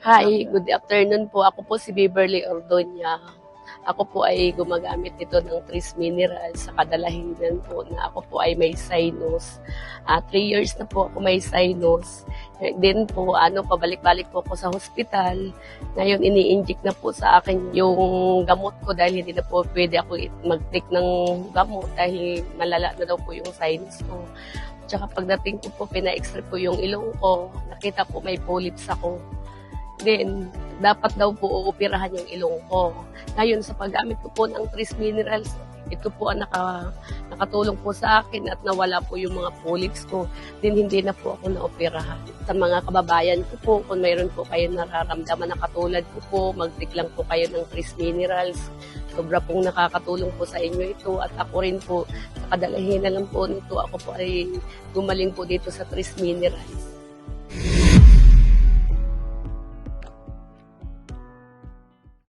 Hi, good afternoon po. Ako po si Beverly Ordoña. Ako po ay gumagamit nito ng Tris Minerals sa kadalahinan po na ako po ay may sinus. 3 years na po ako may sinus. Then po, pabalik-balik po ako sa hospital. Ngayon, ini-inject na po sa akin yung gamot ko dahil hindi na po pwede ako mag-take ng gamot dahil malala na daw po yung sinus ko. Tsaka pagdating ko po, pina-x-ray po yung ilong ko. Nakita po may polyps ako. Then, dapat daw po uupirahan yung ilong ko. Ngayon, sa paggamit ko po ng Tris Minerals, ito po ang nakatulong po sa akin at nawala po yung mga polyps ko. Then, hindi na po ako naoperahan. Sa mga kababayan ko po, kung mayroon po kayo nararamdaman na katulad ko po, mag-take lang po kayo ng Tris Minerals. Sobra pong nakakatulong po sa inyo ito at ako rin po, sa kadalahinan lang po nito, ako po ay gumaling po dito sa Tris Minerals.